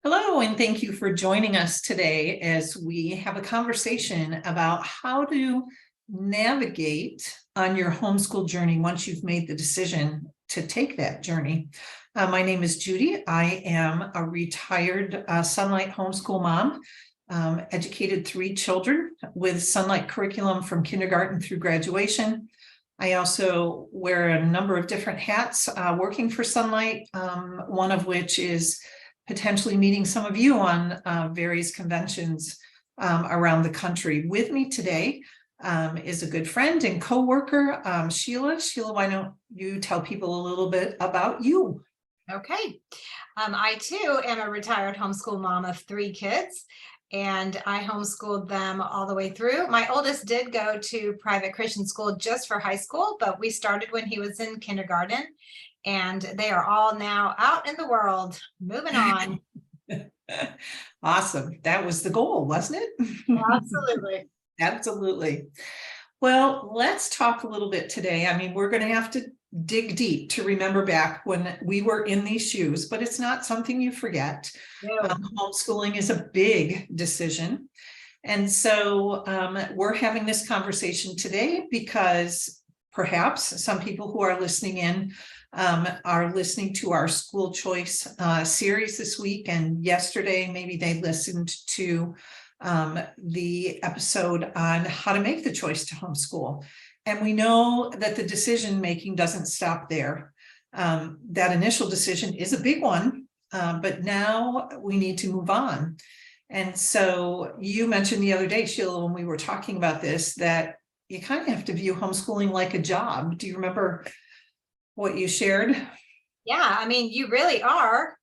Hello, and thank you for joining us today as we have a conversation about how to navigate on your homeschool journey once you've made the decision to take that journey. My name is Judy. I am a retired Sonlight homeschool mom, educated 3 children with Sonlight curriculum from kindergarten through graduation. I also wear a number of different hats working for Sonlight, one of which is potentially meeting some of you on various conventions around the country. With me today is a good friend and co-worker, Sheila. Sheila, why don't you tell people a little bit about you? Okay. I too am a retired homeschool mom of 3 kids, and I homeschooled them all the way through. My oldest did go to private Christian school just for high school, but we started when he was in kindergarten, and they are all now out in the world, moving on. Awesome. That was the goal, wasn't it? Absolutely. Absolutely. Well, let's talk a little bit today. I mean, we're going to have to dig deep to remember back when we were in these shoes, but it's not something you forget. No. Homeschooling is a big decision. And so we're having this conversation today because perhaps some people who are listening in are listening to our school choice series this week, and yesterday maybe they listened to the episode on how to make the choice to homeschool. And we know that the decision making doesn't stop there. That initial decision is a big one, but now we need to move on. And so you mentioned the other day, Sheila, when we were talking about this, that you kind of have to view homeschooling like a job. Do you remember what you shared? Yeah, I mean, you really are.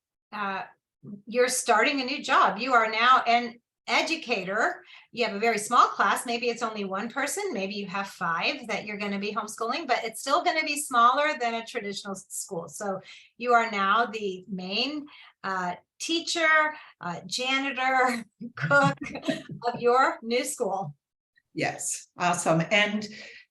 You're starting a new job. You are now an educator. You have a very small class. Maybe it's only 1 person. Maybe you have 5 that you're going to be homeschooling, but it's still going to be smaller than a traditional school. So you are now the main teacher, janitor, cook of your new school. Yes, awesome. And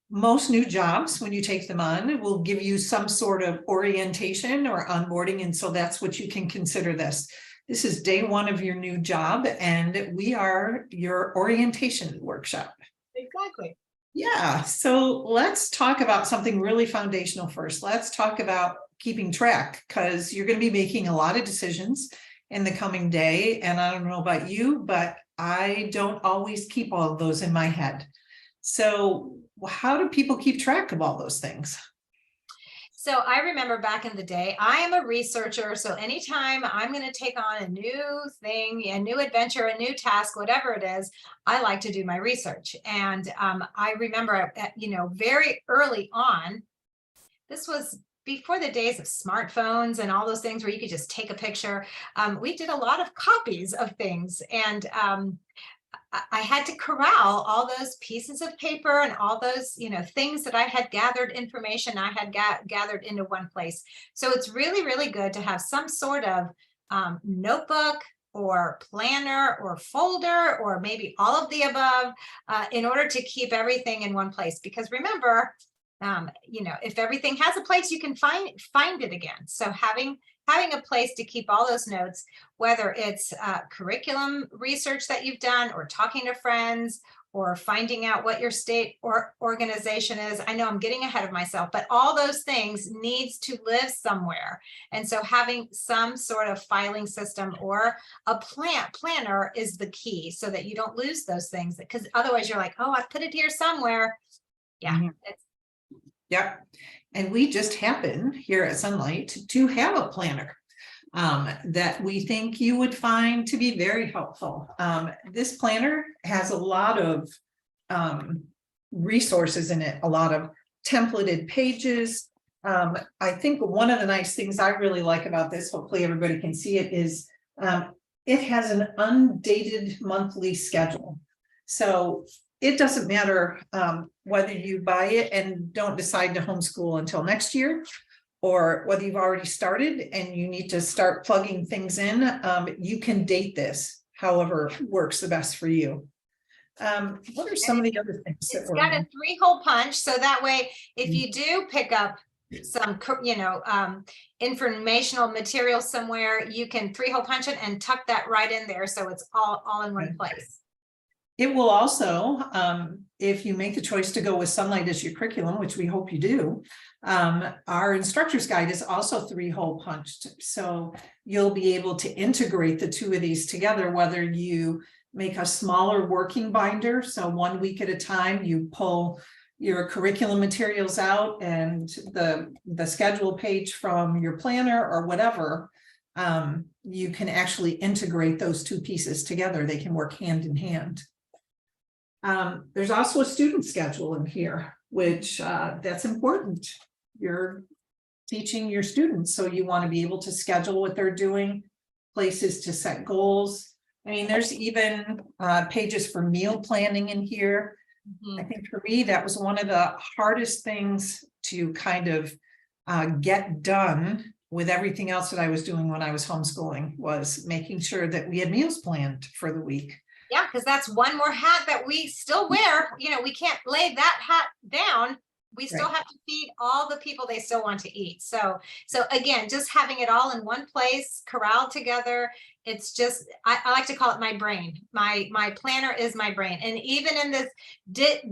most new jobs, when you take them on, will give you some sort of orientation or onboarding. And so that's what you can consider this. This is day 1 of your new job, and we are your orientation workshop. Exactly. Yeah, so let's talk about something really foundational first. Let's talk about keeping track, because you're going to be making a lot of decisions in the coming day. And I don't know about you, but I don't always keep all of those in my head. So how do people keep track of all those things? So I remember back in the day, I am a researcher. So anytime I'm going to take on a new thing, a new adventure, a new task, whatever it is, I like to do my research. And I remember, very early on, this was before the days of smartphones and all those things where you could just take a picture. We did a lot of copies of things, and I had to corral all those pieces of paper and all those, things that I had gathered information I had gathered into one place. So it's really, really good to have some sort of notebook or planner or folder, or maybe all of the above, in order to keep everything in one place. Because remember, if everything has a place, you can find it again. So having a place to keep all those notes, whether it's curriculum research that you've done, or talking to friends, or finding out what your state or organization is. I know I'm getting ahead of myself, but all those things needs to live somewhere. And so having some sort of filing system or a planner is the key, so that you don't lose those things, because otherwise you're like, oh, I put it here somewhere. Yeah. Mhm. Yep. And we just happen here at Sonlight to have a planner that we think you would find to be very helpful. This planner has a lot of resources in it, a lot of templated pages. I think one of the nice things I really like about this, hopefully everybody can see it, is it has an undated monthly schedule. So it doesn't matter whether you buy it and don't decide to homeschool until next year, or whether you've already started and you need to start plugging things in. You can date this however works the best for you. What are some of the other things that It's got a 3-hole punch, so that way, if you do pick up some, informational material somewhere, you can 3-hole punch it and tuck that right in there. So it's all in one place. It will also, if you make the choice to go with Sonlight as your curriculum, which we hope you do, our instructor's guide is also 3-hole punched. So you'll be able to integrate the two of these together, whether you make a smaller working binder. So 1 week at a time, you pull your curriculum materials out and the schedule page from your planner or whatever. You can actually integrate those two pieces together. They can work hand in hand. There's also a student schedule in here, which that's important. You're teaching your students, so you want to be able to schedule what they're doing, places to set goals. I mean, there's even pages for meal planning in here. I think for me, that was one of the hardest things to kind of get done with everything else that I was doing when I was homeschooling, was making sure that we had meals planned for the week. Yeah, because that's one more hat that we still wear. We can't lay that hat down. We still have to feed all the people they still want to eat. So again, just having it all in one place, corralled together. It's just, I like to call it my brain. My planner is my brain. And even in this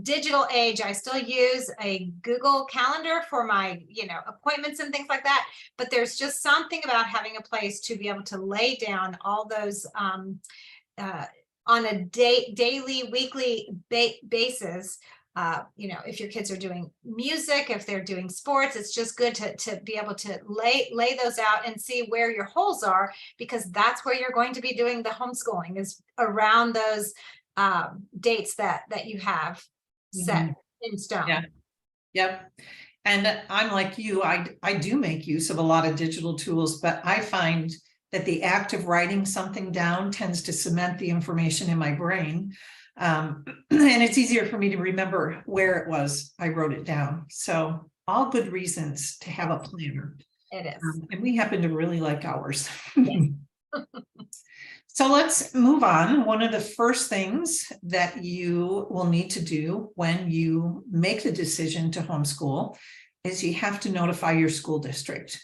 digital age, I still use a Google Calendar for my, appointments and things like that. But there's just something about having a place to be able to lay down all those, on a daily, weekly basis. If your kids are doing music, if they're doing sports, it's just good to be able to lay those out and see where your holes are, because that's where you're going to be doing the homeschooling, is around those dates that you have set in stone. Yeah. Yep. And I'm like you, I do make use of a lot of digital tools, but I find that the act of writing something down tends to cement the information in my brain. And it's easier for me to remember where it was I wrote it down. So all good reasons to have a planner. It is. And we happen to really like ours. So let's move on. One of the first things that you will need to do when you make the decision to homeschool is you have to notify your school district.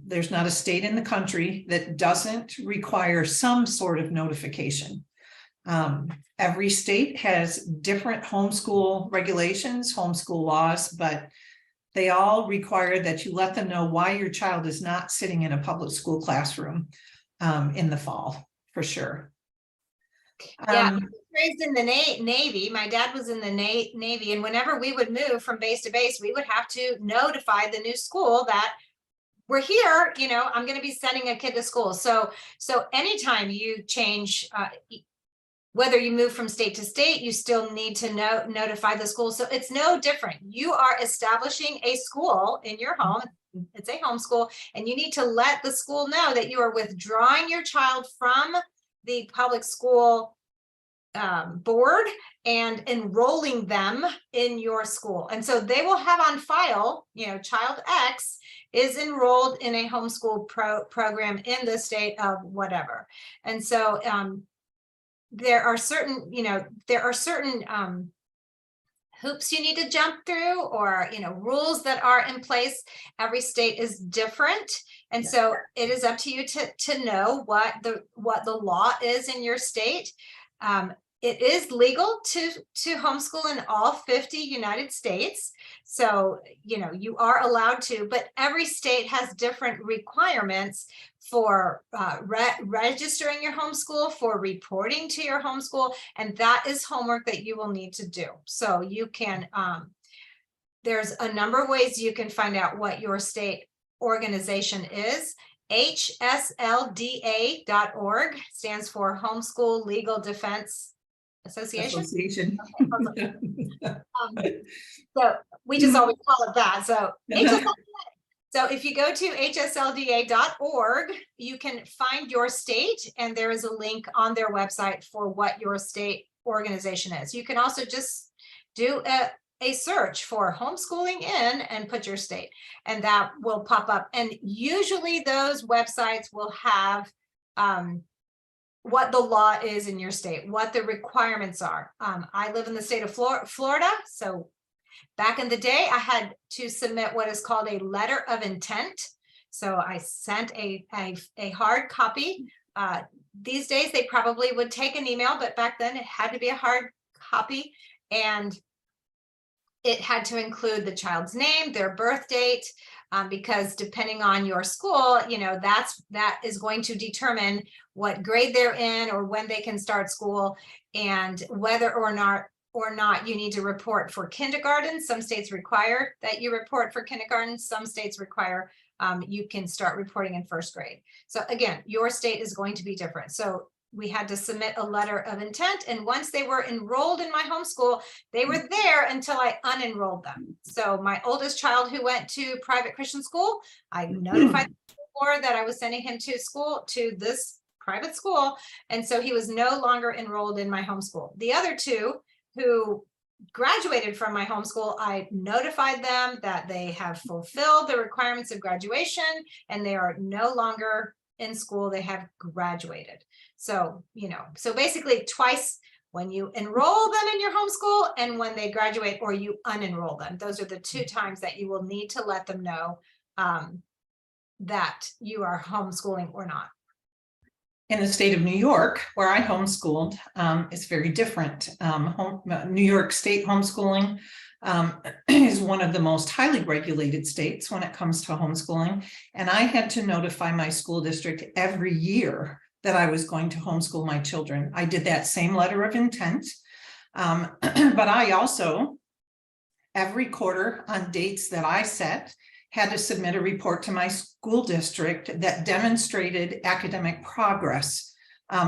There's not a state in the country that doesn't require some sort of notification. Every state has different homeschool regulations, homeschool laws, but they all require that you let them know why your child is not sitting in a public school classroom in the fall, for sure. Yeah, I was raised in the Navy. My dad was in the Navy, and whenever we would move from base to base, we would have to notify the new school that we're here, I'm going to be sending a kid to school. So anytime you change, whether you move from state to state, you still need to notify the school. So it's no different. You are establishing a school in your home. It's a homeschool, and you need to let the school know that you are withdrawing your child from the public school board and enrolling them in your school. And so they will have on file, child X is enrolled in a homeschool program in the state of whatever. And so there are certain hoops you need to jump through, or rules that are in place. Every state is different, and so it is up to you to know what the law is in your state. It is legal to homeschool in all 50 United States. So, you are allowed to, but every state has different requirements for registering your homeschool, for reporting to your homeschool, and that is homework that you will need to do. So you can, there's a number of ways you can find out what your state organization is. HSLDA.org stands for Homeschool Legal Defense Association. Okay. So we just always call it that. So HSLDA. So if you go to hslda.org, you can find your state, and there is a link on their website for what your state organization is. You can also just do a search for homeschooling in and put your state, and that will pop up. And usually those websites will have what the law is in your state, what the requirements are. I live in the state of Florida, so Back in the day, I had to submit what is called a letter of intent. So I sent a hard copy. These days, they probably would take an email, but back then it had to be a hard copy. And it had to include the child's name, their birth date, because depending on your school, that is going to determine what grade they're in or when they can start school, and whether or not you need to report for kindergarten. Some states require that you report for kindergarten. Some states require you can start reporting in first grade. So again, your state is going to be different. So we had to submit a letter of intent. And once they were enrolled in my homeschool, they were there until I unenrolled them. So my oldest child who went to private Christian school, I notified the board that I was sending him to this private school. And so he was no longer enrolled in my homeschool. The other two who graduated from my homeschool, I notified them that they have fulfilled the requirements of graduation and they are no longer in school, they have graduated. So, so basically twice, when you enroll them in your homeschool and when they graduate or you unenroll them. Those are the two times that you will need to let them know that you are homeschooling or not. In the state of New York, where I homeschooled, it's very different. New York State homeschooling is one of the most highly regulated states when it comes to homeschooling. And I had to notify my school district every year that I was going to homeschool my children. I did that same letter of intent, but I also, every quarter on dates that I set, had to submit a report to my school district that demonstrated academic progress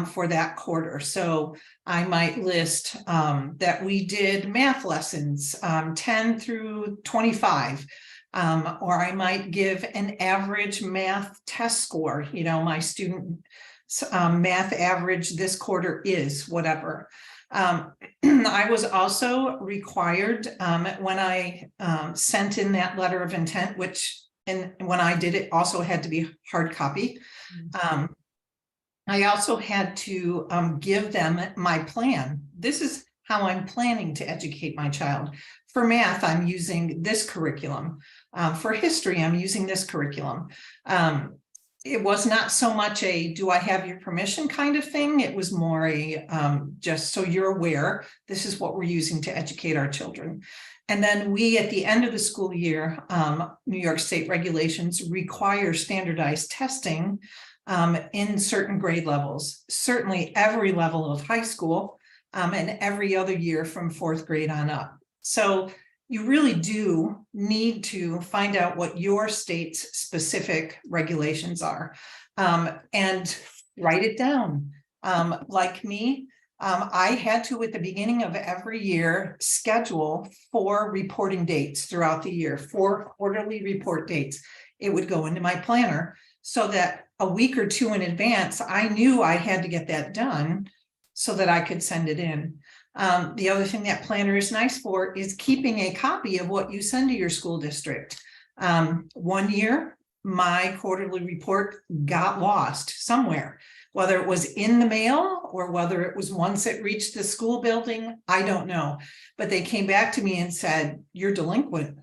for that quarter. So I might list that we did math lessons 10 through 25, or I might give an average math test score. My student math average this quarter is whatever. I was also required when I sent in that letter of intent, and when I did it also had to be hard copy. I also had to give them my plan. This is how I'm planning to educate my child. For math, I'm using this curriculum. For history, I'm using this curriculum. It was not so much a do I have your permission kind of thing. It was more a just so you're aware, this is what we're using to educate our children. And then we, at the end of the school year, New York State regulations require standardized testing in certain grade levels, certainly every level of high school and every other year from fourth grade on up. So you really do need to find out what your state's specific regulations are and write it down. Like me, I had to, at the beginning of every year, schedule 4 reporting dates throughout the year, 4 quarterly report dates. It would go into my planner so that a week or 2 in advance, I knew I had to get that done so that I could send it in. The other thing that planner is nice for is keeping a copy of what you send to your school district. One year, my quarterly report got lost somewhere, whether it was in the mail or whether it was once it reached the school building, I don't know. But they came back to me and said, you're delinquent.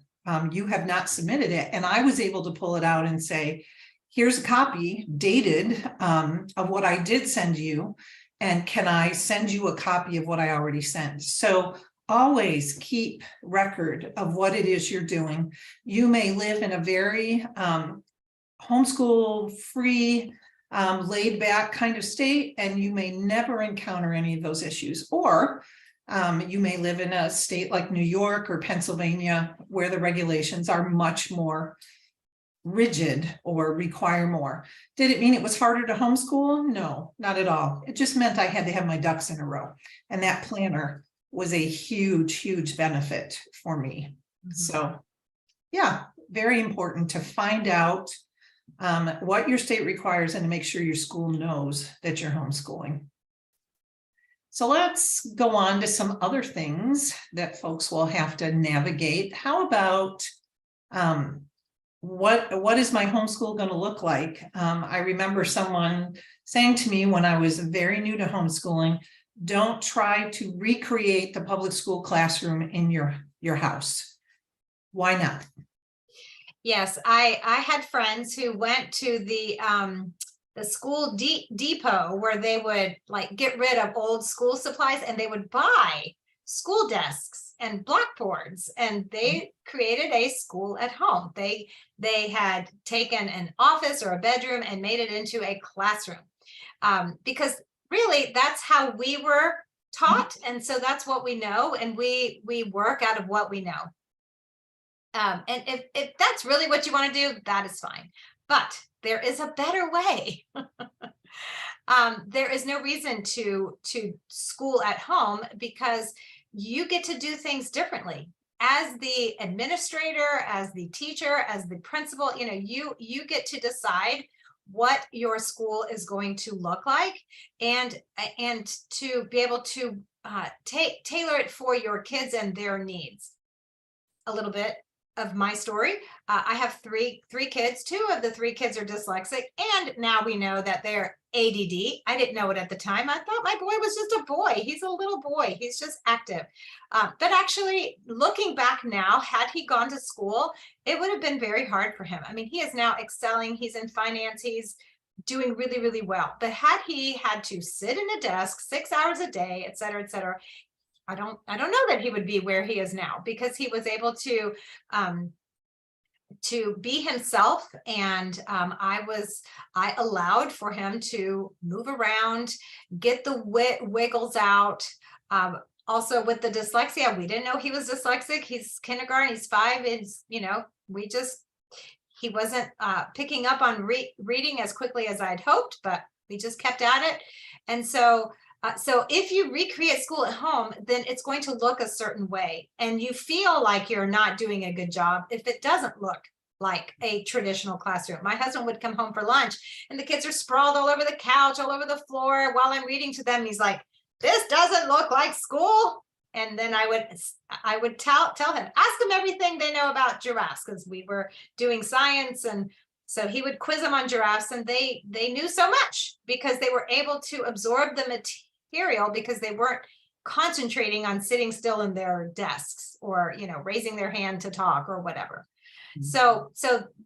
You have not submitted it. And I was able to pull it out and say, here's a copy dated of what I did send you. And can I send you a copy of what I already sent? So always keep record of what it is you're doing. You may live in a very homeschool free, laid back kind of state, and you may never encounter any of those issues. Or you may live in a state like New York or Pennsylvania, where the regulations are much more rigid or require more. Did it mean it was harder to homeschool? No, not at all. It just meant I had to have my ducks in a row. And that planner was a huge, huge benefit for me. So yeah, very important to find out what your state requires and to make sure your school knows that you're homeschooling. So let's go on to some other things that folks will have to navigate. How about what is my homeschool going to look like? I remember someone saying to me when I was very new to homeschooling, don't try to recreate the public school classroom in your house. Why not? Yes, I had friends who went to the school depot where they would like get rid of old school supplies, and they would buy school desks and blackboards, and they created a school at home. They had taken an office or a bedroom and made it into a classroom, because really that's how we were taught, and so that's what we know, and we work out of what we know. And if that's really what you want to do, that is fine. But there is a better way. There is no reason to school at home, because you get to do things differently. As the administrator, as the teacher, as the principal, you get to decide what your school is going to look like, and to be able to tailor it for your kids and their needs. A little bit of my story. I have three kids. Two of the three kids are dyslexic, and now we know that they're ADD. I didn't know it at the time. I thought my boy was just a boy. He's a little boy. He's just active. But actually, looking back now, had he gone to school, it would have been very hard for him. I mean, he is now excelling. He's in finance. He's doing really, really well. But had he had to sit in a desk 6 hours a day, et cetera, I don't know that he would be where he is now, because he was able to be himself, and I allowed for him to move around, get the wiggles out. Also with the dyslexia, we didn't know he was dyslexic. He's kindergarten, he's 5. He wasn't picking up on reading as quickly as I'd hoped, but we just kept at it. And so if you recreate school at home, then it's going to look a certain way, and you feel like you're not doing a good job if it doesn't look like a traditional classroom. My husband would come home for lunch, and the kids are sprawled all over the couch, all over the floor while I'm reading to them. He's like, "This doesn't look like school." And then I would tell him, ask them everything they know about giraffes, because we were doing science, and so he would quiz them on giraffes, and they knew so much because they were able to absorb the material, because they weren't concentrating on sitting still in their desks, or raising their hand to talk or whatever. So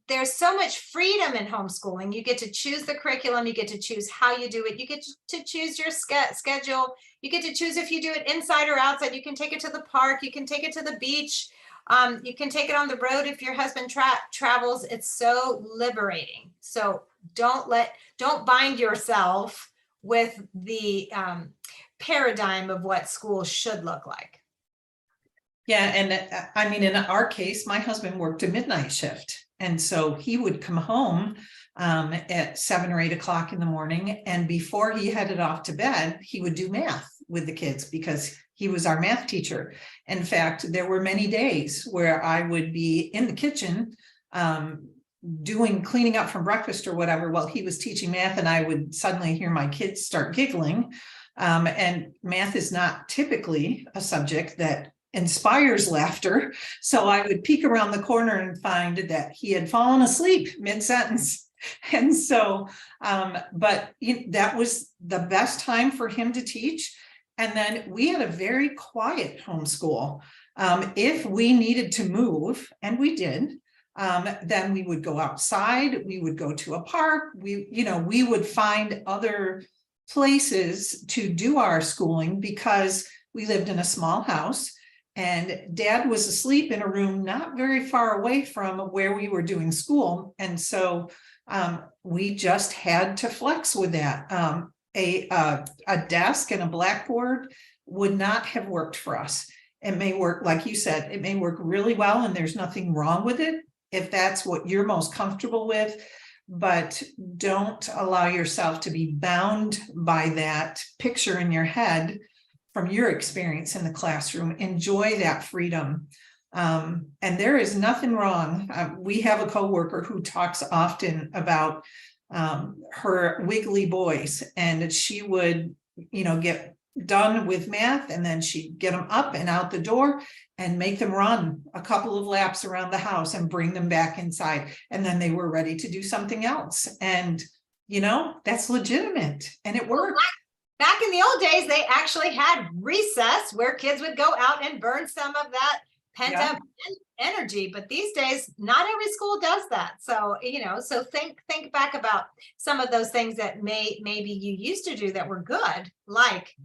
there's so much freedom in homeschooling. You get to choose the curriculum, you get to choose how you do it, you get to choose your schedule, you get to choose if you do it inside or outside. You can take it to the park, you can take it to the beach, you can take it on the road if your husband travels. It's so liberating. So don't bind yourself with the paradigm of what school should look like. Yeah, and I mean, in our case, my husband worked a midnight shift, and so he would come home at 7 or 8 o'clock in the morning, and before he headed off to bed, he would do math with the kids, because he was our math teacher. In fact, there were many days where I would be in the kitchen cleaning up from breakfast or whatever while he was teaching math, and I would suddenly hear my kids start giggling. And math is not typically a subject that inspires laughter. So I would peek around the corner and find that he had fallen asleep mid-sentence. And so, but that was the best time for him to teach. And then we had a very quiet homeschool. If we needed to move, and we did, then we would go outside, we would go to a park, we would find other places to do our schooling, because we lived in a small house, and Dad was asleep in a room not very far away from where we were doing school. And so we just had to flex with that. A desk and a blackboard would not have worked for us. It may work, like you said, it may work really well, and there's nothing wrong with it if that's what you're most comfortable with, but don't allow yourself to be bound by that picture in your head from your experience in the classroom. Enjoy that freedom. And there is nothing wrong. We have a coworker who talks often about her wiggly boys, and she would, get done with math, and then she'd get them up and out the door and make them run a couple of laps around the house and bring them back inside. And then they were ready to do something else. And, that's legitimate, and it worked. Back in the old days, they actually had recess where kids would go out and burn some of that pent up energy, but these days, not every school does that. So, so think back about some of those things that maybe you used to do that were good, like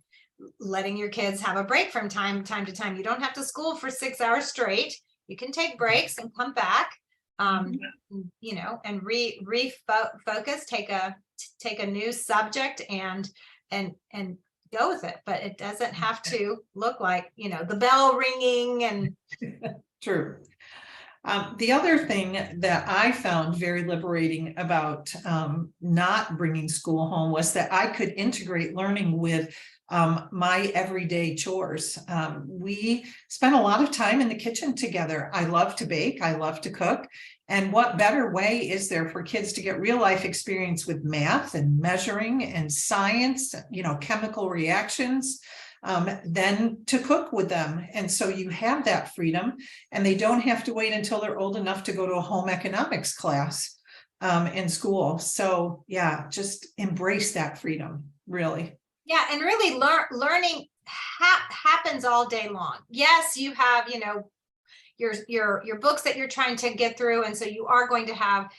letting your kids have a break from time to time. You don't have to school for 6 hours straight. You can take breaks and come back, and refocus, take a new subject and go with it. But it doesn't have to look like, the bell ringing and. True. The other thing that I found very liberating about not bringing school home was that I could integrate learning with my everyday chores. We spent a lot of time in the kitchen together. I love to bake. I love to cook. And what better way is there for kids to get real life experience with math and measuring and science, chemical reactions, than to cook with them. And so you have that freedom, and they don't have to wait until they're old enough to go to a home economics class in school. So yeah, just embrace that freedom, really. Yeah, and really learning happens all day long. Yes, you have, your books that you're trying to get through, and so you are going to have,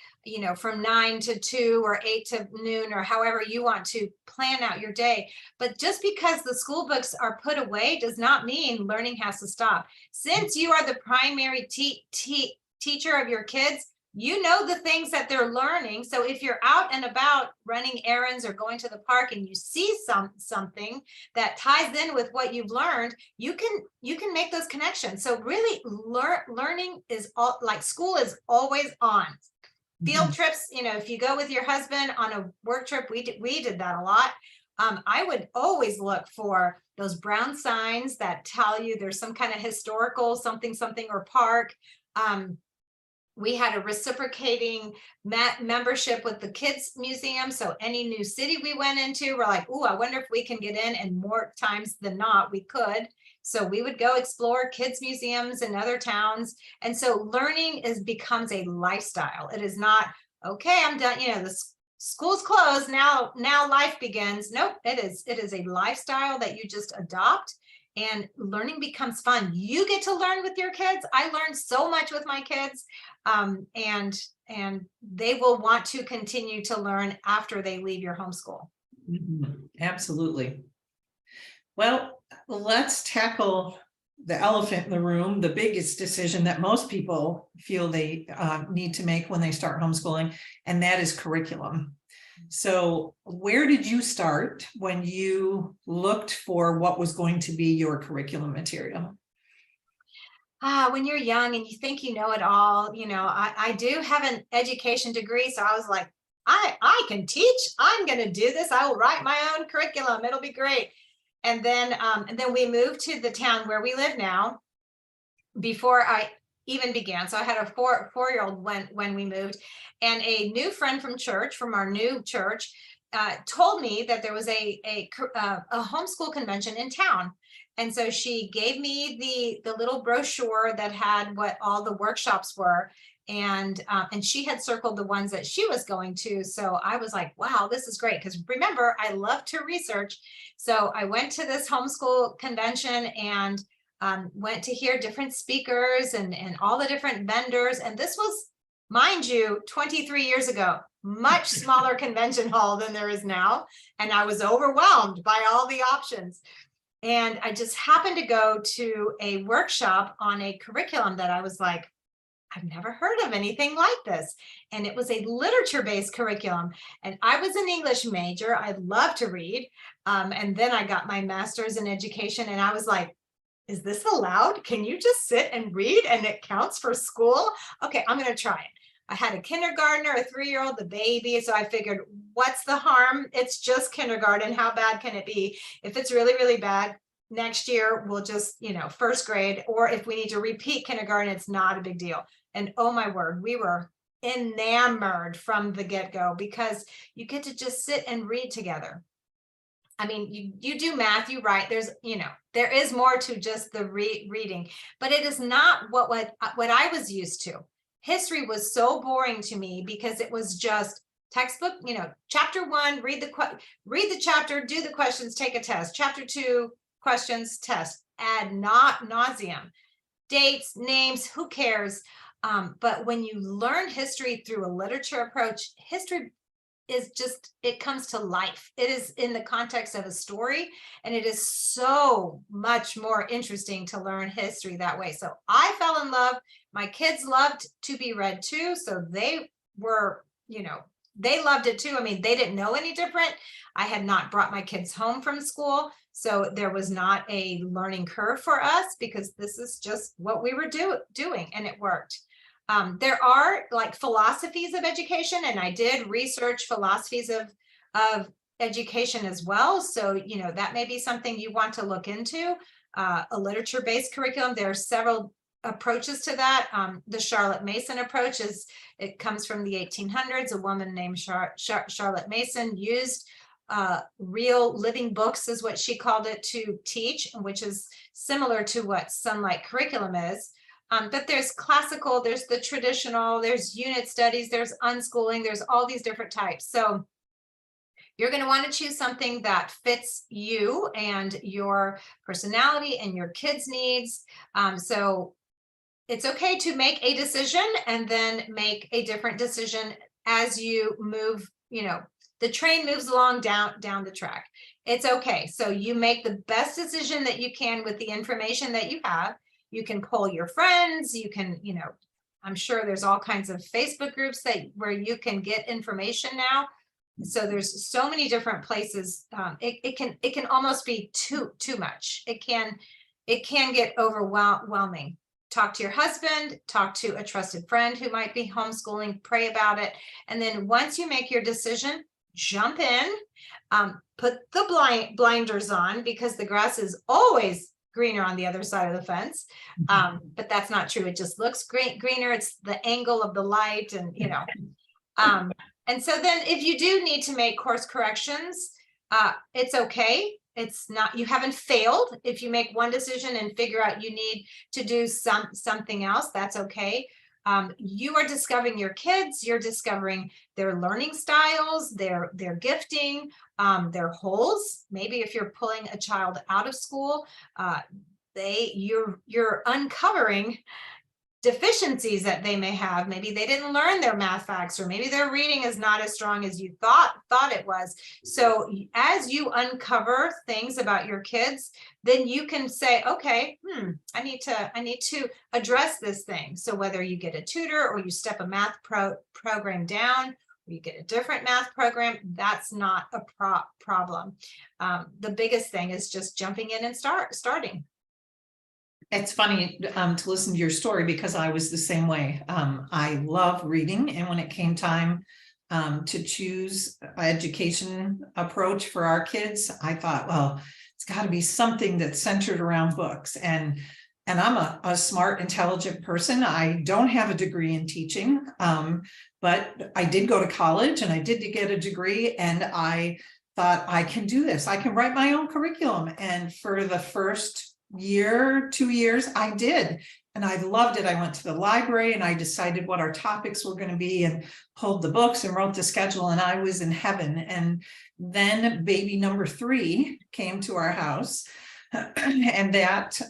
from 9 to 2 or 8 to noon, or however you want to plan out your day. But just because the school books are put away does not mean learning has to stop. Since you are the primary teacher of your kids, you know the things that they're learning. So if you're out and about running errands or going to the park and you see something that ties in with what you've learned, you can make those connections. So really learning is all, like school is always on. Field trips, if you go with your husband on a work trip, we did that a lot. I would always look for those brown signs that tell you there's some kind of historical something or park. We had a reciprocating membership with the kids museum. So any new city we went into, we're like, "Ooh, I wonder if we can get in." And more times than not, we could. So we would go explore kids museums in other towns. And so learning becomes a lifestyle. It is not, okay, I'm done. The school's closed. Now life begins. Nope. It is a lifestyle that you just adopt. And learning becomes fun. You get to learn with your kids. I learned so much with my kids, and they will want to continue to learn after they leave your homeschool. Absolutely. Well, let's tackle the elephant in the room, the biggest decision that most people feel they need to make when they start homeschooling, and that is curriculum. So where did you start when you looked for what was going to be your curriculum material? When you're young and you think you know it all, I do have an education degree. So I was like, I can teach. I'm going to do this. I will write my own curriculum. It'll be great. And then we moved to the town where we live now before I even began. So I had a four-year-old when we moved, and a new friend from our new church told me that there was a homeschool convention in town. And so she gave me the little brochure that had what all the workshops were. And she had circled the ones that she was going to. So I was like, wow, this is great. Because remember, I love to research. So I went to this homeschool convention and went to hear different speakers and all the different vendors. And this was, mind you, 23 years ago, much smaller convention hall than there is now. And I was overwhelmed by all the options. And I just happened to go to a workshop on a curriculum that I was like, I've never heard of anything like this. And it was a literature-based curriculum. And I was an English major. I love to read. And then I got my master's in education. And I was like, is this allowed? Can you just sit and read and it counts for school? Okay, I'm going to try it. I had a kindergartner, a 3-year-old, the baby. So I figured, what's the harm? It's just kindergarten. How bad can it be? If it's really, really bad, next year we'll just, first grade, or if we need to repeat kindergarten, it's not a big deal. And oh my word, we were enamored from the get-go because you get to just sit and read together. I mean, you do math, you write, there is more to just the reading, but it is not what I was used to. History was so boring to me because it was just textbook, chapter 1, read the chapter, do the questions, take a test. Chapter 2, questions, test, ad nauseum. dates, names, who cares? But when you learn history through a literature approach, history is just, it comes to life. It is in the context of a story, and it is so much more interesting to learn history that way. So I fell in love. My kids loved to be read too, so they were, they loved it too. I mean, they didn't know any different. I had not brought my kids home from school, so there was not a learning curve for us, because this is just what we were doing, and it worked. There are like philosophies of education, and I did research philosophies of education as well. So, that may be something you want to look into, a literature-based curriculum. There are several approaches to that. The Charlotte Mason approach it comes from the 1800s. A woman named Charlotte Mason used real living books, is what she called it, to teach, which is similar to what Sonlight curriculum is. But there's classical, there's the traditional, there's unit studies, there's unschooling, there's all these different types. So you're going to want to choose something that fits you and your personality and your kids' needs. So it's okay to make a decision and then make a different decision as you move, the train moves along down the track. It's okay. So you make the best decision that you can with the information that you have. You can poll your friends. You can, I'm sure there's all kinds of Facebook groups where you can get information now. So there's so many different places. It can almost be too much. It can get overwhelming. Talk to your husband, talk to a trusted friend who might be homeschooling, pray about it. And then once you make your decision, jump in, put the blinders on, because the grass is always greener on the other side of the fence. But that's not true. It just looks greener. It's the angle of the light, and and so then if you do need to make course corrections, it's okay. It's not, you haven't failed. If you make one decision and figure out you need to do something else, that's okay. You are discovering your kids, you're discovering their learning styles, their gifting, their holes. Maybe if you're pulling a child out of school, you're uncovering deficiencies that they may have. Maybe they didn't learn their math facts, or maybe their reading is not as strong as you thought it was. So as you uncover things about your kids, then you can say, okay, I need to address this thing. So whether you get a tutor, or you step a math program down, or you get a different math program, that's not a problem. The biggest thing is just jumping in and starting. It's funny to listen to your story, because I was the same way. I love reading, and when it came time to choose an education approach for our kids, I thought, well, it's got to be something that's centered around books. And I'm a smart, intelligent person. I don't have a degree in teaching, but I did go to college, and I did get a degree, and I thought, I can do this. I can write my own curriculum. And for the first year, 2 years, I did, and I loved it. I went to the library, and I decided what our topics were going to be, and pulled the books and wrote the schedule, and I was in heaven. And then baby number 3 came to our house, and that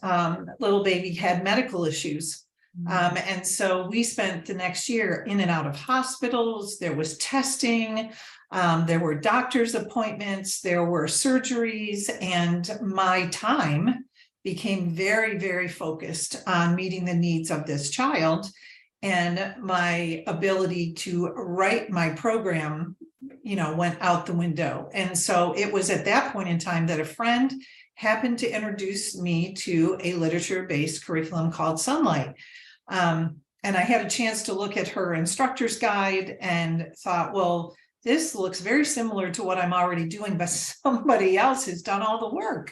little baby had medical issues. And so we spent the next year in and out of hospitals. There was testing, there were doctor's appointments, there were surgeries, and my time became very, very focused on meeting the needs of this child. And my ability to write my program, went out the window. And so it was at that point in time that a friend happened to introduce me to a literature-based curriculum called Sonlight. And I had a chance to look at her instructor's guide and thought, well, this looks very similar to what I'm already doing, but somebody else has done all the work.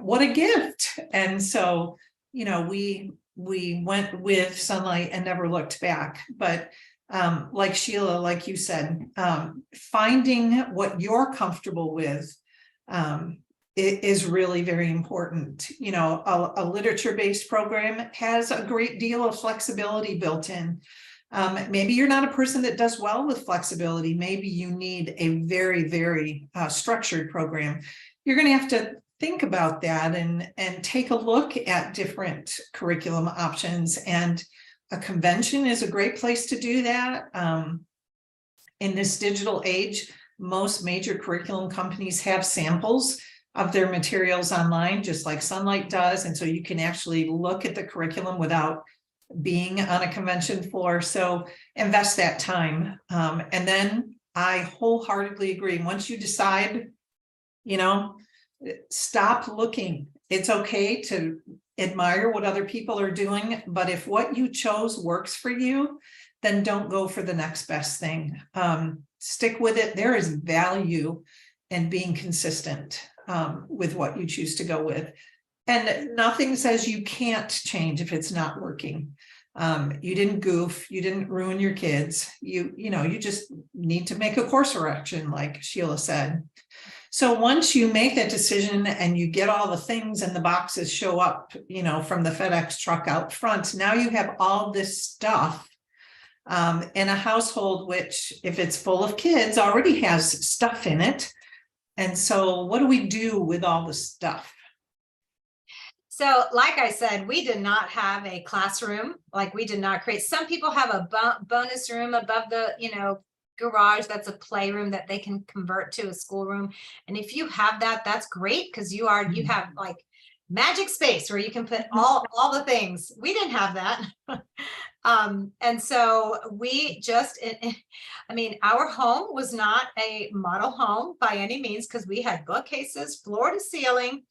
What a gift. And so, we went with Sonlight and never looked back. But like Sheila, like you said, finding what you're comfortable with is really very important. A literature-based program has a great deal of flexibility built in. Maybe you're not a person that does well with flexibility. Maybe you need a very, very structured program. You're going to have to think about that and take a look at different curriculum options. And a convention is a great place to do that. In this digital age, most major curriculum companies have samples of their materials online, just like Sonlight does. And so you can actually look at the curriculum without being on a convention floor. So invest that time. And then I wholeheartedly agree. Once you decide, stop looking. It's okay to admire what other people are doing, but if what you chose works for you, then don't go for the next best thing. Stick with it. There is value in being consistent with what you choose to go with. And nothing says you can't change if it's not working. You didn't goof, you didn't ruin your kids. You just need to make a course correction, like Sheila said. So once you make that decision and you get all the things and the boxes show up, from the FedEx truck out front, now you have all this stuff in a household, which, if it's full of kids, already has stuff in it. And so what do we do with all the stuff? So like I said, we did not have a classroom. Like, we did not create, some people have a bonus room above the, garage. That's a playroom that they can convert to a schoolroom. And if you have that, that's great, because you have like magic space where you can put all the things. We didn't have that. And so we just, our home was not a model home by any means, because we had bookcases, floor to ceiling,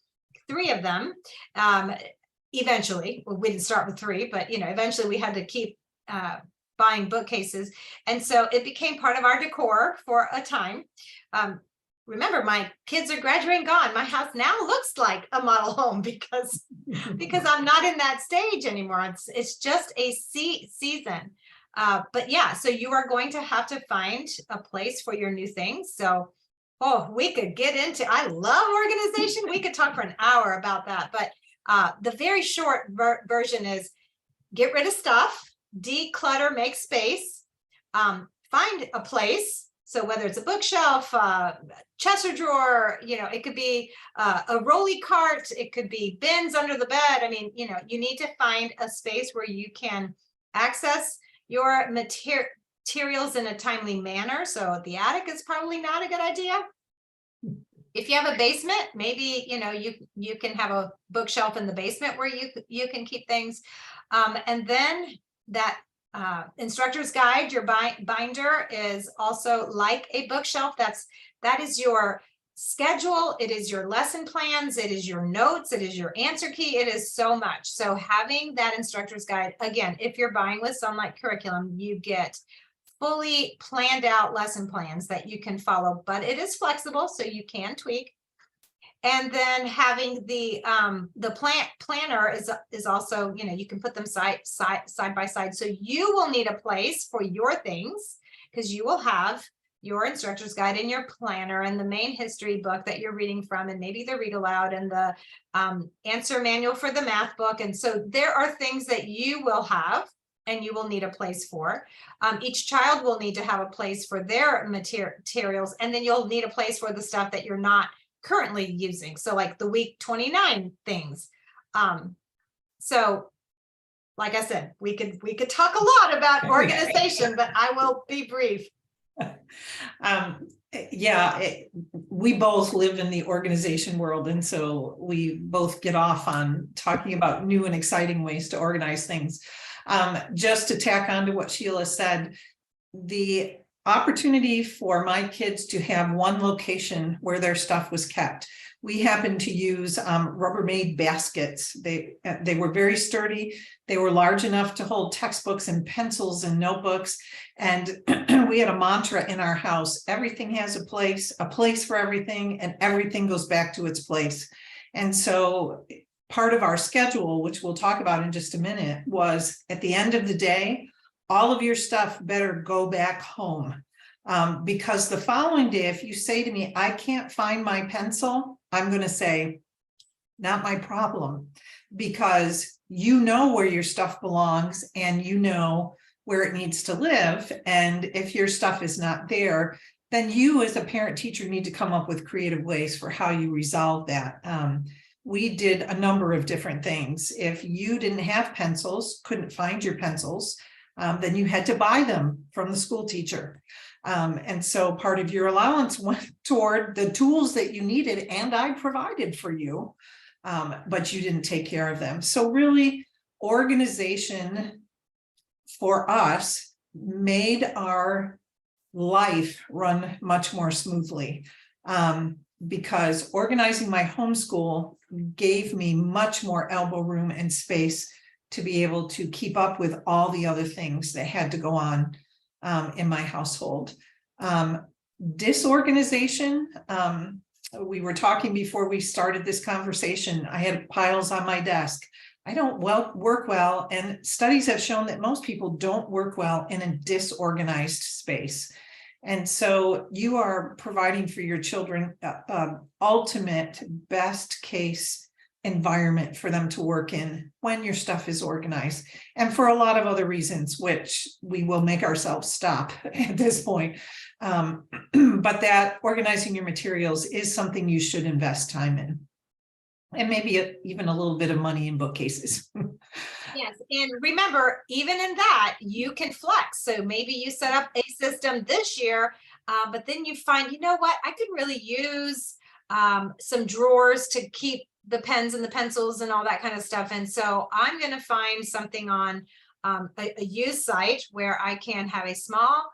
3 of them. Eventually, we didn't start with 3, but eventually we had to keep buying bookcases. And so it became part of our decor for a time. Remember, my kids are graduating, gone. My house now looks like a model home because I'm not in that stage anymore. It's just a season. But yeah, so you are going to have to find a place for your new things. So, we could get into, I love organization. We could talk for an hour about that. But the very short version is get rid of stuff, declutter, make space, find a place. So whether it's a bookshelf, chest or drawer, it could be a rolly cart, it could be bins under the bed. You need to find a space where you can access your materials in a timely manner. So the attic is probably not a good idea. If you have a basement, maybe you can have a bookshelf in the basement where you can keep things. And then that instructor's guide, your binder, is also like a bookshelf. That is your schedule, it is your lesson plans, it is your notes, it is your answer key, it is so much. So having that instructor's guide, again, if you're buying with Sonlight curriculum, you get fully planned out lesson plans that you can follow, but it is flexible, so you can tweak. And then having the planner is also, you can put them side by side. So you will need a place for your things, because you will have your instructor's guide and your planner and the main history book that you're reading from, and maybe the read aloud and the answer manual for the math book. And so there are things that you will have and you will need a place for. Each child will need to have a place for their materials, and then you'll need a place for the stuff that you're not currently using. So like the week 29 things. So like I said, we could talk a lot about organization, but I will be brief. We both live in the organization world, and so we both get off on talking about new and exciting ways to organize things. Just to tack on to what Sheila said, the opportunity for my kids to have one location where their stuff was kept. We happened to use Rubbermaid baskets. They were very sturdy. They were large enough to hold textbooks and pencils and notebooks. And we had a mantra in our house: everything has a place for everything, and everything goes back to its place. And so part of our schedule, which we'll talk about in just a minute, was at the end of the day, all of your stuff better go back home. Because the following day, if you say to me, I can't find my pencil, I'm going to say, not my problem, because you know where your stuff belongs and you know where it needs to live. And if your stuff is not there, then you as a parent teacher need to come up with creative ways for how you resolve that. We did a number of different things. If you didn't have pencils, couldn't find your pencils, then you had to buy them from the school teacher. And so part of your allowance went toward the tools that you needed, and I provided for you, but you didn't take care of them. So really, organization for us made our life run much more smoothly, because organizing my homeschool gave me much more elbow room and space to be able to keep up with all the other things that had to go on in my household. Disorganization, we were talking before we started this conversation, I had piles on my desk. I don't work well, and studies have shown that most people don't work well in a disorganized space. And so you are providing for your children ultimate best case environment for them to work in when your stuff is organized, and for a lot of other reasons, which we will make ourselves stop at this point. But that organizing your materials is something you should invest time in. And maybe even a little bit of money in bookcases. Yes, and remember, even in that, you can flex. So maybe you set up a system this year, but then you find, you know what, I could really use some drawers to keep the pens and the pencils and all that kind of stuff. And so I'm going to find something on a used site where I can have a small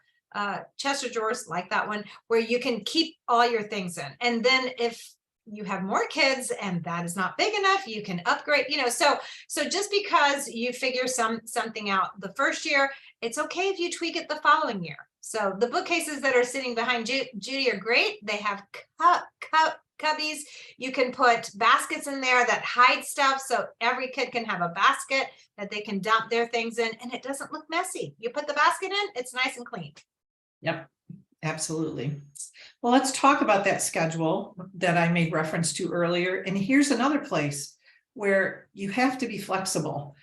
chest of drawers like that one, where you can keep all your things in. And then if you have more kids and that is not big enough, you can upgrade, so just because you figure something out the first year, it's okay if you tweak it the following year. So the bookcases that are sitting behind Judy are great. They have cubbies. You can put baskets in there that hide stuff, so every kid can have a basket that they can dump their things in, and it doesn't look messy. You put the basket in, it's nice and clean. Yep, absolutely. Well, let's talk about that schedule that I made reference to earlier. And here's another place where you have to be flexible.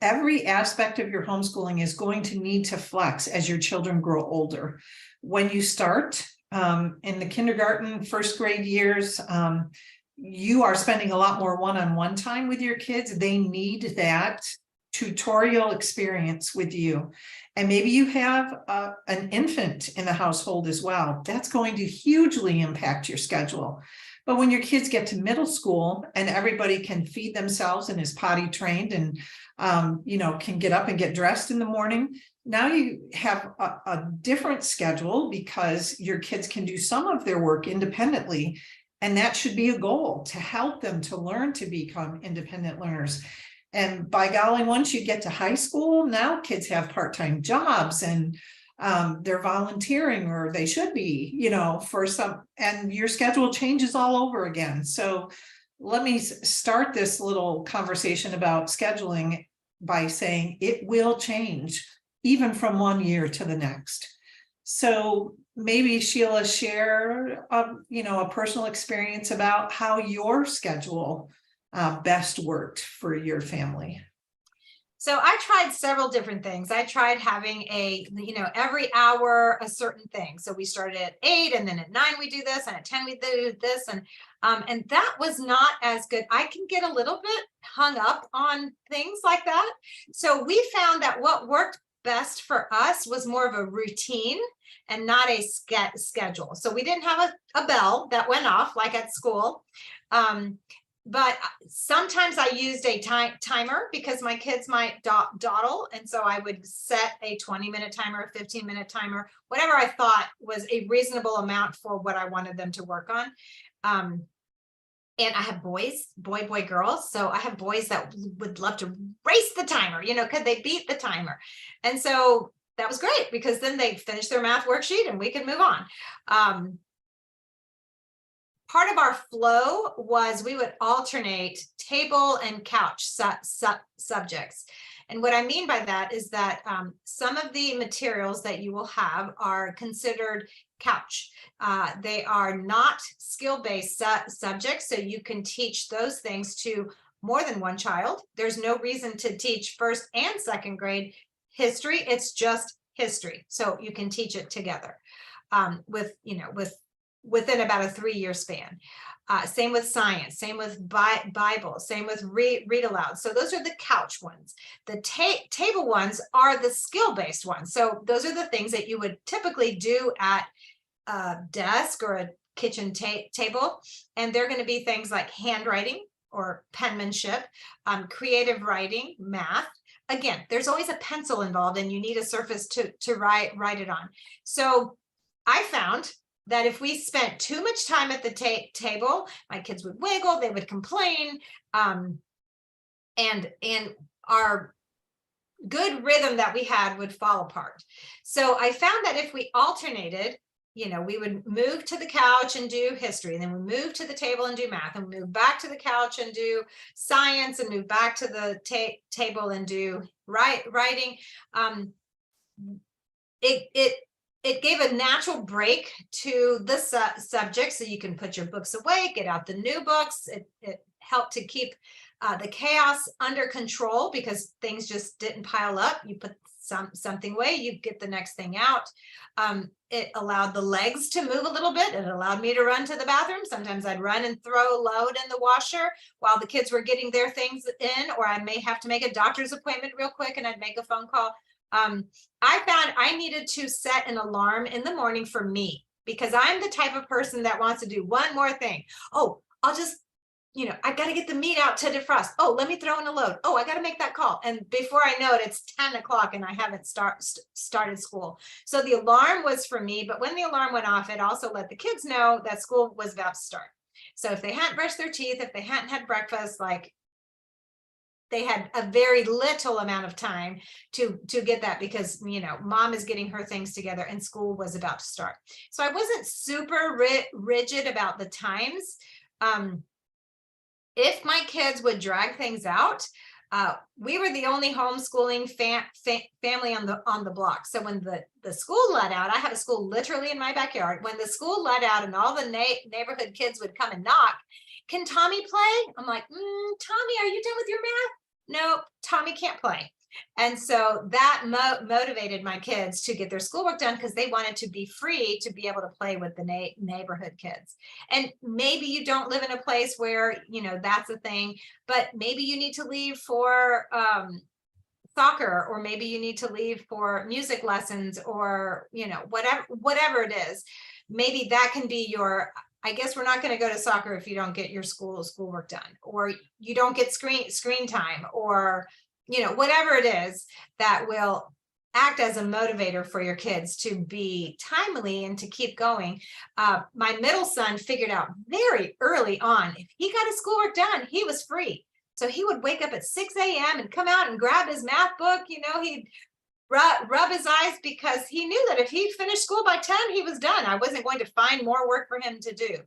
Every aspect of your homeschooling is going to need to flex as your children grow older. When you start in the kindergarten, first grade years, you are spending a lot more one-on-one time with your kids. They need that tutorial experience with you. And maybe you have an infant in the household as well. That's going to hugely impact your schedule. But when your kids get to middle school and everybody can feed themselves and is potty trained and can get up and get dressed in the morning, now you have a different schedule because your kids can do some of their work independently. And that should be a goal, to help them to learn to become independent learners. And by golly, once you get to high school, now kids have part-time jobs and they're volunteering, or they should be, for some, and your schedule changes all over again. So let me start this little conversation about scheduling by saying it will change even from one year to the next. So maybe Sheila, share a personal experience about how your schedule best worked for your family. So I tried several different things. I tried having every hour a certain thing. So we started at 8, and then at 9 we do this, and at 10 we do this, and that was not as good. I can get a little bit hung up on things like that. So we found that what worked best for us was more of a routine and not a schedule. So we didn't have a bell that went off like at school. But sometimes I used a timer because my kids might dawdle. And so I would set a 20-minute timer, a 15-minute timer, whatever I thought was a reasonable amount for what I wanted them to work on. And I have boys, boy, girls. So I have boys that would love to race the timer, could they beat the timer? And so that was great because then they finish their math worksheet and we could move on. Part of our flow was we would alternate table and couch subjects. And what I mean by that is that some of the materials that you will have are considered couch. They are not skill-based subjects, so you can teach those things to more than one child. There's no reason to teach first and second grade history. It's just history, so you can teach it together. within about a 3-year span. Same with science, same with Bible, same with read aloud. So those are the couch ones. The table ones are the skill-based ones. So those are the things that you would typically do at a desk or a kitchen table. And they're going to be things like handwriting or penmanship, creative writing, math. Again, there's always a pencil involved and you need a surface to write it on. So I found that if we spent too much time at the table, my kids would wiggle, they would complain, and our good rhythm that we had would fall apart. So I found that if we alternated, we would move to the couch and do history, and then we move to the table and do math, and move back to the couch and do science, and move back to the table and do writing. It gave a natural break to the subject, so you can put your books away, get out the new books. It helped to keep the chaos under control because things just didn't pile up. You put something away, you get the next thing out. It allowed the legs to move a little bit. It allowed me to run to the bathroom. Sometimes I'd run and throw a load in the washer while the kids were getting their things in, or I may have to make a doctor's appointment real quick and I'd make a phone call. I found I needed to set an alarm in the morning for me, because I'm the type of person that wants to do one more thing. Oh, I'll just, I got to get the meat out to defrost. Oh, let me throw in a load. Oh, I got to make that call. And before I know it, it's 10 o'clock and I haven't started school. So the alarm was for me, but when the alarm went off, it also let the kids know that school was about to start. So if they hadn't brushed their teeth, if they hadn't had breakfast, like, they had a very little amount of time to get that, because mom is getting her things together and school was about to start. So I wasn't super rigid about the times. If my kids would drag things out, we were the only homeschooling family on the block. So when the school let out, I have a school literally in my backyard. When the school let out and all the neighborhood kids would come and knock, can Tommy play? I'm like, Tommy, are you done with your math? No, Tommy can't play. And so that motivated my kids to get their schoolwork done, because they wanted to be free to be able to play with the neighborhood kids. And maybe you don't live in a place where, that's a thing, but maybe you need to leave for soccer, or maybe you need to leave for music lessons, or, whatever it is. Maybe that can be your, I guess we're not going to go to soccer if you don't get your schoolwork done, or you don't get screen time, or, whatever it is that will act as a motivator for your kids to be timely and to keep going. My middle son figured out very early on, if he got his schoolwork done, he was free. So he would wake up at 6 a.m. and come out and grab his math book. He'd rub his eyes, because he knew that if he finished school by 10, he was done. I wasn't going to find more work for him to do.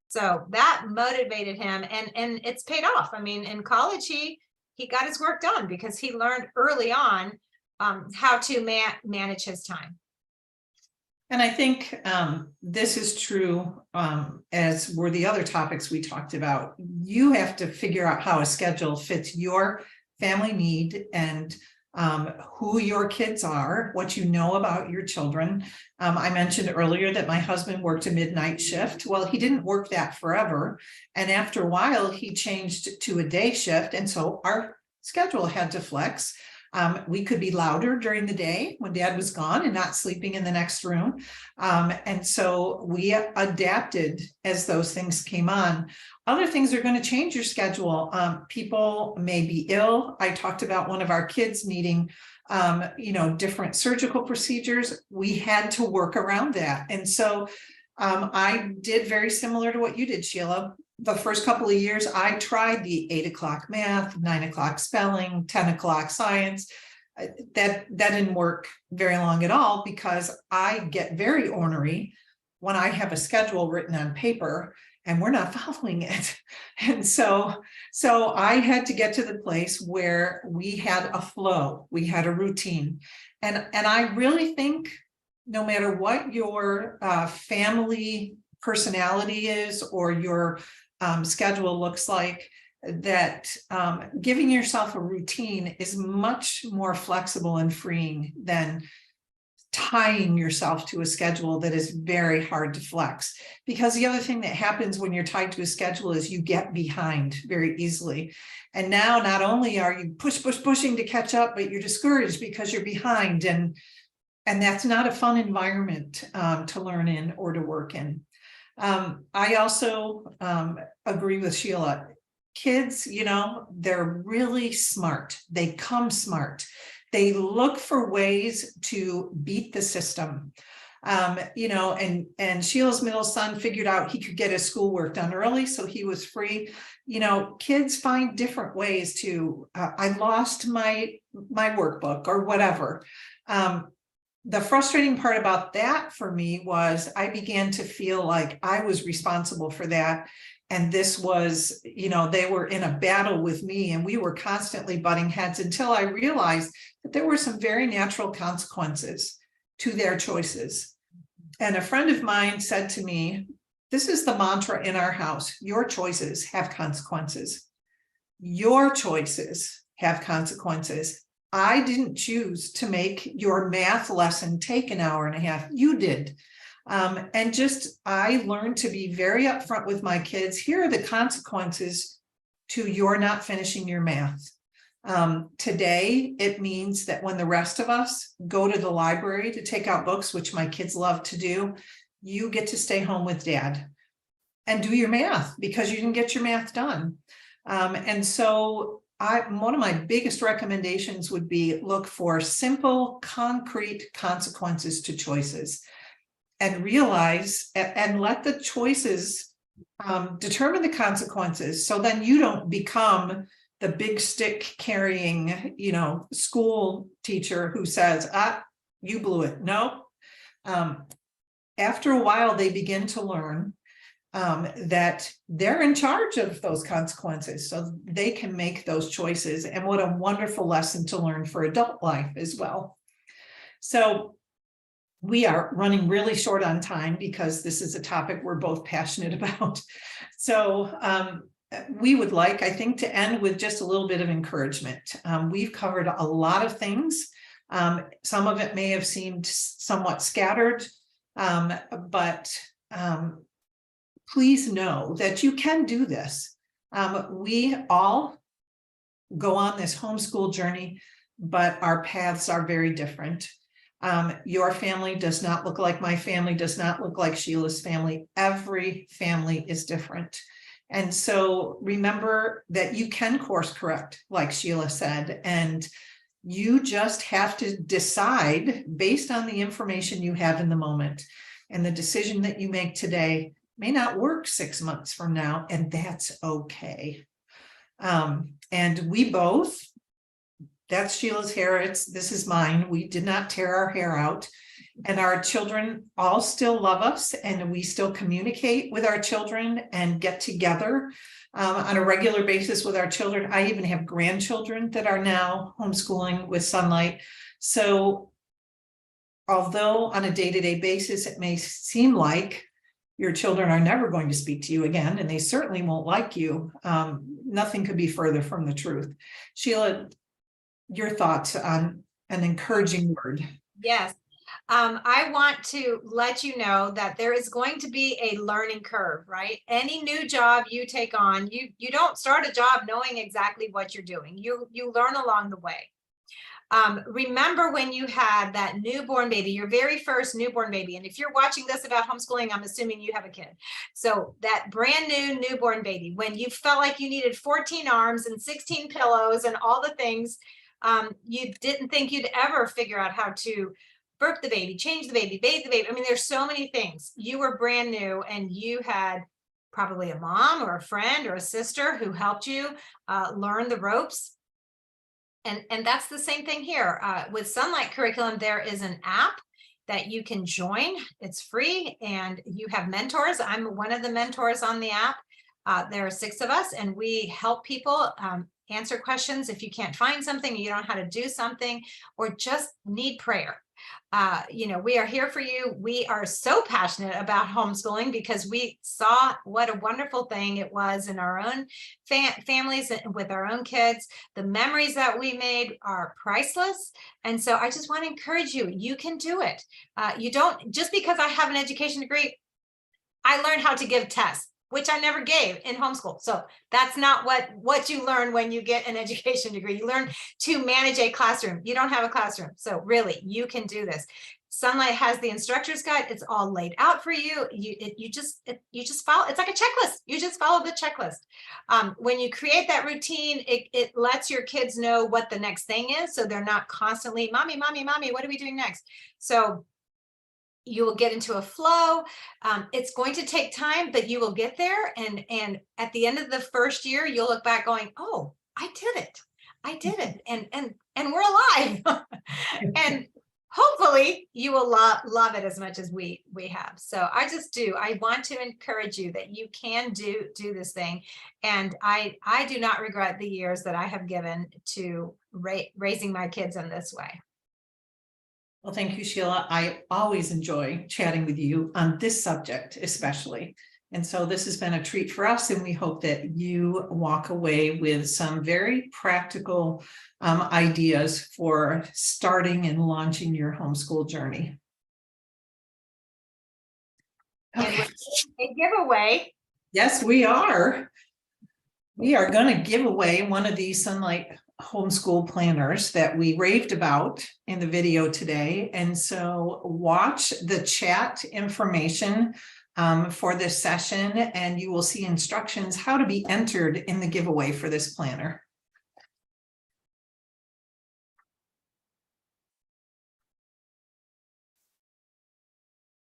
So that motivated him, and it's paid off. I mean, in college, he got his work done because he learned early on how to manage his time. And I think this is true, as were the other topics we talked about. You have to figure out how a schedule fits your family need and who your kids are, what you know about your children. I mentioned earlier that my husband worked a midnight shift. Well, he didn't work that forever. And after a while, he changed to a day shift. And so our schedule had to flex. We could be louder during the day when dad was gone and not sleeping in the next room. And so we adapted as those things came on. Other things are going to change your schedule. People may be ill. I talked about one of our kids needing, different surgical procedures. We had to work around that. And so I did very similar to what you did, Sheila. The first couple of years, I tried the 8 o'clock math, 9 o'clock spelling, 10 o'clock science. That didn't work very long at all, because I get very ornery when I have a schedule written on paper and we're not following it. And so I had to get to the place where we had a flow, we had a routine. And I really think no matter what your family personality is or your schedule looks like, that giving yourself a routine is much more flexible and freeing than tying yourself to a schedule that is very hard to flex. Because the other thing that happens when you're tied to a schedule is you get behind very easily. And now not only are you pushing to catch up, but you're discouraged because you're behind. And that's not a fun environment to learn in or to work in. I also agree with Sheila. Kids, they're really smart. They come smart. They look for ways to beat the system. And Sheila's middle son figured out he could get his schoolwork done early, so he was free. Kids find different ways to, I lost my workbook or whatever. The frustrating part about that for me was I began to feel like I was responsible for that. And this was, they were in a battle with me, and we were constantly butting heads until I realized that there were some very natural consequences to their choices. And a friend of mine said to me, this is the mantra in our house: your choices have consequences. Your choices have consequences. I didn't choose to make your math lesson take an hour and a half. You did. I learned to be very upfront with my kids. Here are the consequences to your not finishing your math. Today, it means that when the rest of us go to the library to take out books, which my kids love to do, you get to stay home with dad and do your math because you didn't get your math done. One of my biggest recommendations would be look for simple, concrete consequences to choices, and realize and let the choices determine the consequences. So then you don't become the big stick carrying, school teacher who says, you blew it. No. After a while, they begin to learn that they're in charge of those consequences, so they can make those choices. And what a wonderful lesson to learn for adult life as well. So we are running really short on time because this is a topic we're both passionate about. So we would like, I think, to end with just a little bit of encouragement. We've covered a lot of things. Some of it may have seemed somewhat scattered, but please know that you can do this. We all go on this homeschool journey, but our paths are very different. Your family does not look like my family, does not look like Sheila's family. Every family is different. And so remember that you can course correct, like Sheila said, and you just have to decide based on the information you have in the moment. And the decision that you make today may not work 6 months from now, and that's okay. And we both, that's Sheila's hair, this is mine. We did not tear our hair out, and our children all still love us, and we still communicate with our children and get together on a regular basis with our children. I even have grandchildren that are now homeschooling with Sonlight. So although on a day-to-day basis, it may seem like your children are never going to speak to you again, and they certainly won't like you, nothing could be further from the truth. Sheila, your thoughts on an encouraging word? Yes. I want to let you know that there is going to be a learning curve, right? Any new job you take on, you don't start a job knowing exactly what you're doing. You learn along the way. Remember when you had that newborn baby, your very first newborn baby, and if you're watching this about homeschooling, I'm assuming you have a kid. So that brand new newborn baby, when you felt like you needed 14 arms and 16 pillows and all the things, you didn't think you'd ever figure out how to burp the baby, change the baby, bathe the baby. I mean, there's so many things. You were brand new, and you had probably a mom or a friend or a sister who helped you learn the ropes. And that's the same thing here. With Sonlight Curriculum, there is an app that you can join. It's free, and you have mentors. I'm one of the mentors on the app. There are 6 of us, and we help people answer questions if you can't find something, you don't know how to do something, or just need prayer. We are here for you. We are so passionate about homeschooling because we saw what a wonderful thing it was in our own families and with our own kids. The memories that we made are priceless. And so I just want to encourage you, you can do it. You don't, just because I have an education degree, I learned how to give tests, which I never gave in homeschool. So that's not what you learn when you get an education degree. You learn to manage a classroom. You don't have a classroom. So really, you can do this. Sonlight has the instructor's guide. It's all laid out for you. You just follow. It's like a checklist. You just follow the checklist. When you create that routine, it lets your kids know what the next thing is. So they're not constantly, mommy, mommy, mommy, what are we doing next? So you will get into a flow. It's going to take time, but you will get there. And at the end of the first year, you'll look back going, oh, I did it. I did it. And we're alive. And hopefully you will love it as much as we have. So I want to encourage you that you can do this thing. And I do not regret the years that I have given to raising my kids in this way. Well, thank you, Sheila. I always enjoy chatting with you on this subject, especially. And so this has been a treat for us, and we hope that you walk away with some very practical ideas for starting and launching your homeschool journey. Okay. And a giveaway. Yes, we are. We are going to give away one of these Sonlight homeschool planners that we raved about in the video today. And so watch the chat information for this session, and you will see instructions how to be entered in the giveaway for this planner.